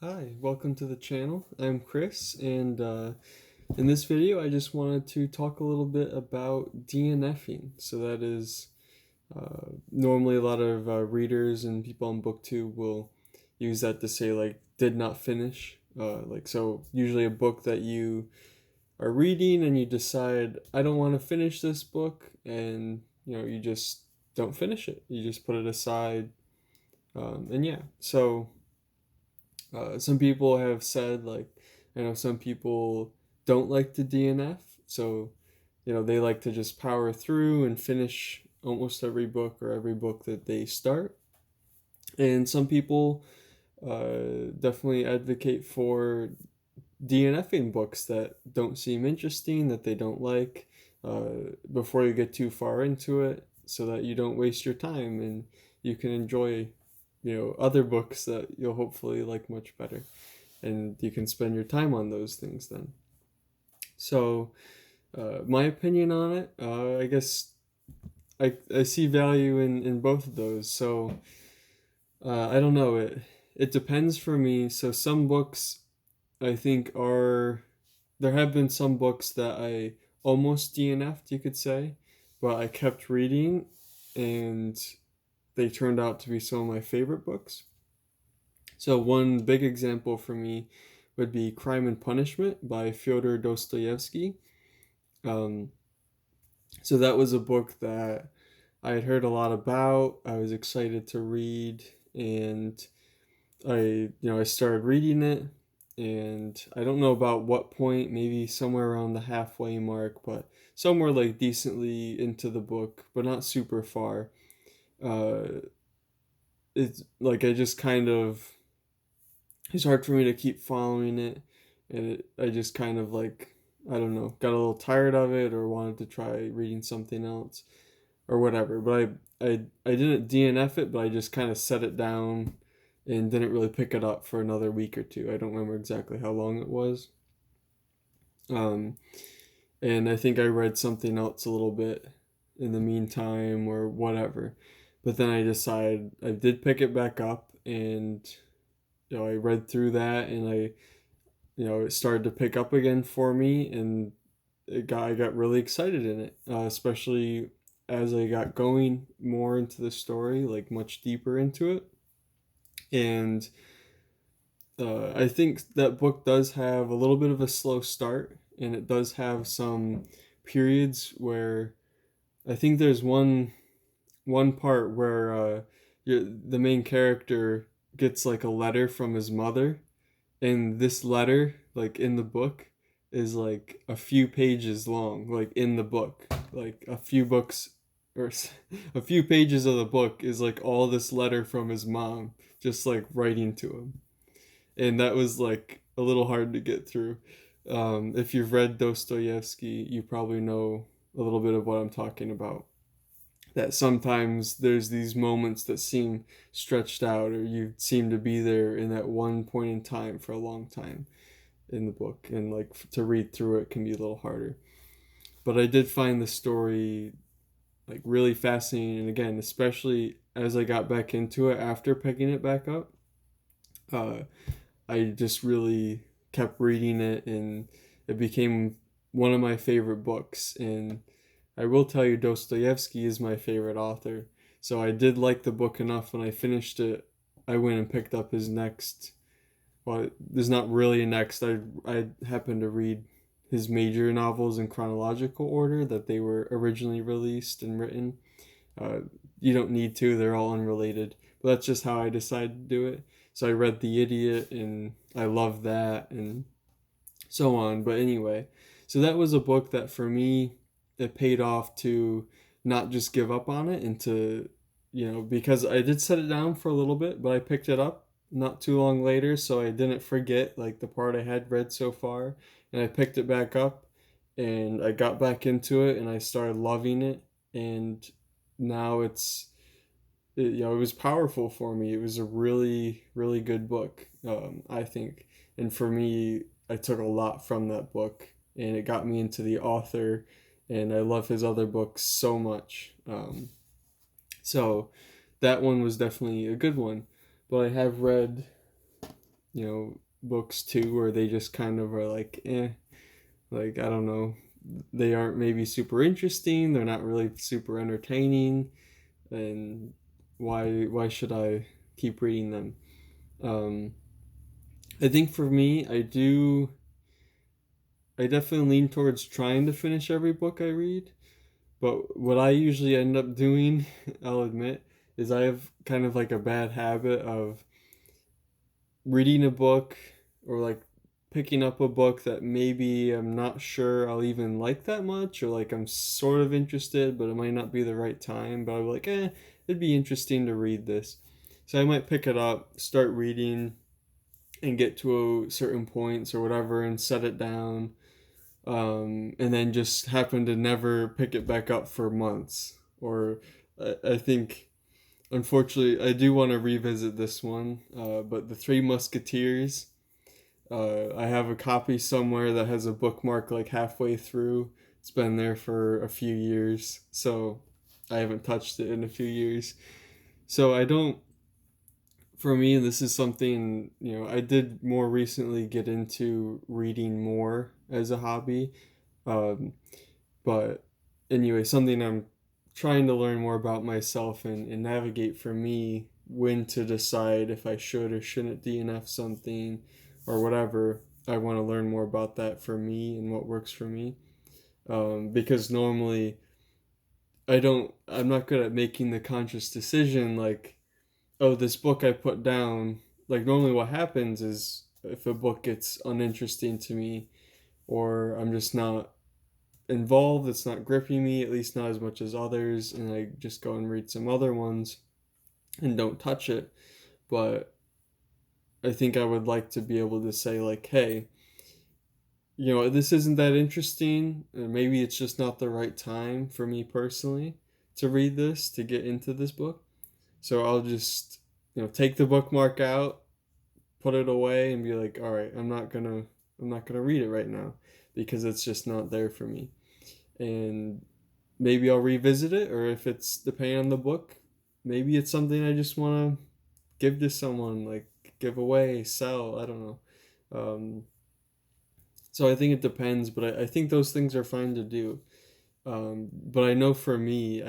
Hi, welcome to the channel. I'm Chris, and in this video, I just wanted to talk a little bit about DNFing. So that is normally a lot of readers and people on BookTube will use that to say like did not finish. So usually a book that you are reading and you decide I don't want to finish this book, and you just don't finish it. You just put it aside, and yeah. So some people have said, like, I know some people don't like to DNF, so they like to just power through and finish almost every book or every book that they start. And some people definitely advocate for DNFing books that don't seem interesting, that they don't like, before you get too far into it, so that you don't waste your time and you can enjoy other books that you'll hopefully like much better, and you can spend your time on those things then. So my opinion on it, I guess I see value in both of those. So I don't know, it depends for me. So some books I think are there have been some books that I almost DNF'd, you could say, but I kept reading, and they turned out to be some of my favorite books. So one big example for me would be Crime and Punishment by Fyodor Dostoevsky. Um, so that was a book that I had heard a lot about. I was excited to read, and I started reading it, and I don't know about what point, maybe somewhere around the halfway mark, but somewhere like decently into the book, but not super far. Uh, it's like I just kind of it's hard for me to keep following it, and I just kind of like, I don't know, got a little tired of it or wanted to try reading something else or whatever. But I didn't DNF it, but I just kind of set it down and didn't really pick it up for another week or two. I don't remember exactly how long it was. Um, and I think I read something else a little bit in the meantime or whatever. But then I decided I did pick it back up, and I read through that, and it started to pick up again for me, and I got really excited in it, especially as I got going more into the story, like much deeper into it. And I think that book does have a little bit of a slow start, and it does have some periods where I think there's one part where the main character gets like a letter from his mother, and this letter, like in the book, is like a few pages long, like in the book, like a few books or a few pages of the book is like all this letter from his mom just like writing to him. And that was like a little hard to get through. If you've read Dostoevsky, you probably know a little bit of what I'm talking about, that sometimes there's these moments that seem stretched out, or you seem to be there in that one point in time for a long time in the book, and like to read through it can be a little harder. But I did find the story like really fascinating, and again, especially as I got back into it after picking it back up, uh, I just really kept reading it, and it became one of my favorite books. And I will tell you, Dostoevsky is my favorite author. So I did like the book enough. When I finished it, I went and picked up his next. Well, there's not really a next. I happened to read his major novels in chronological order that they were originally released and written. Uh, you don't need to; they're all unrelated. But that's just how I decided to do it. So I read The Idiot, and I loved that, and so on. But anyway, so that was a book that for me, it paid off to not just give up on it, and to, because I did set it down for a little bit, but I picked it up not too long later, so I didn't forget like the part I had read so far, and I picked it back up, and I got back into it, and I started loving it. And now it was powerful for me. It was a really, really good book, I think. And for me, I took a lot from that book, and it got me into the author, and I love his other books so much. So that one was definitely a good one. But I have read, books too, where they just kind of are like, like, I don't know, they aren't maybe super interesting, they're not really super entertaining, and why should I keep reading them? I think for me, I definitely lean towards trying to finish every book I read. But what I usually end up doing, I'll admit, is I have kind of like a bad habit of reading a book, or like picking up a book that maybe I'm not sure I'll even like that much, or like I'm sort of interested, but it might not be the right time. But I'm like, it'd be interesting to read this. So I might pick it up, start reading, and get to certain points or whatever, and set it down, and then just happen to never pick it back up for months. Or I think, unfortunately, I do want to revisit this one, but The Three Musketeers. I have a copy somewhere that has a bookmark like halfway through. It's been there for a few years, so I haven't touched it in a few years. So I don't. For me, this is something, I did more recently get into reading more as a hobby. Um, but anyway, something I'm trying to learn more about myself, and navigate for me when to decide if I should or shouldn't DNF something or whatever. I want to learn more about that for me and what works for me. Because normally I'm not good at making the conscious decision like, oh, this book I put down. Like, normally what happens is if a book gets uninteresting to me, or I'm just not involved, it's not gripping me, at least not as much as others, and I just go and read some other ones and don't touch it. But I think I would like to be able to say, like, hey, this isn't that interesting, and maybe it's just not the right time for me personally to read this, to get into this book. So I'll just, take the bookmark out, put it away, and be like, all right, I'm not gonna read it right now because it's just not there for me. And maybe I'll revisit it, or if it's depending on the book, maybe it's something I just want to give to someone, like give away, sell. I don't know. Um, so I think it depends, but I think those things are fine to do. But I know for me,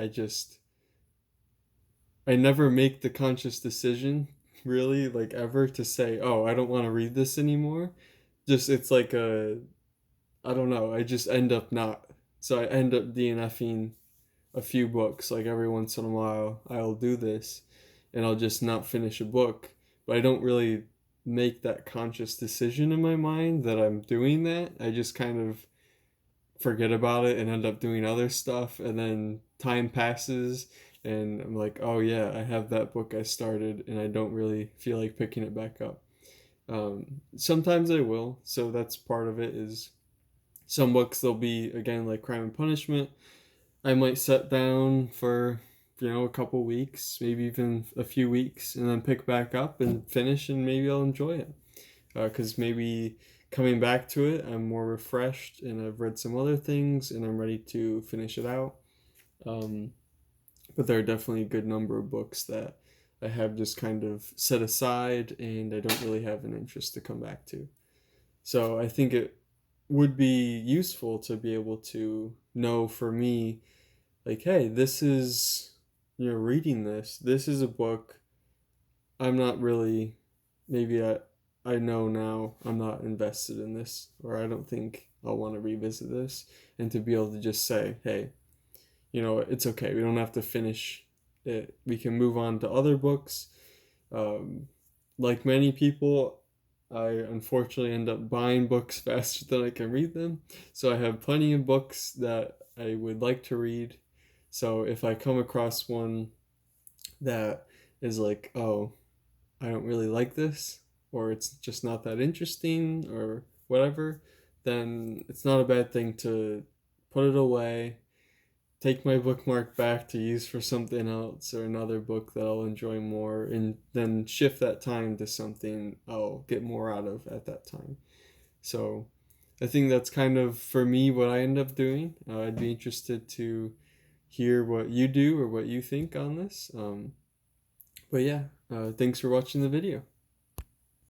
I never make the conscious decision, really, like ever, to say, oh, I don't want to read this anymore. Just it's like I don't know. I just end up not. So I end up DNFing a few books. Like every once in a while, I'll do this, and I'll just not finish a book. But I don't really make that conscious decision in my mind that I'm doing that. I just kind of forget about it and end up doing other stuff, and then time passes, and I'm like, oh yeah, I have that book I started, and I don't really feel like picking it back up. Sometimes I will, so that's part of it. Is some books, they'll be, again, like Crime and Punishment, I might set down for, a couple weeks, maybe even a few weeks, and then pick back up and finish, and maybe I'll enjoy it. Because maybe coming back to it, I'm more refreshed, and I've read some other things, and I'm ready to finish it out. Um, but there are definitely a good number of books that I have just kind of set aside, and I don't really have an interest to come back to. So I think it would be useful to be able to know for me, like, hey, this is, reading this is a book I'm not really, maybe I know now I'm not invested in this, or I don't think I'll want to revisit this. And to be able to just say, hey, it's okay, we don't have to finish it, we can move on to other books. um, like many people, I unfortunately end up buying books faster than I can read them. So I have plenty of books that I would like to read. So if I come across one that is like, oh, I don't really like this, or it's just not that interesting, or whatever, then it's not a bad thing to put it away, take my bookmark back to use for something else, or another book that I'll enjoy more, and then shift that time to something I'll get more out of at that time. So I think that's kind of, for me, what I end up doing. I'd be interested to hear what you do or what you think on this. But yeah, thanks for watching the video.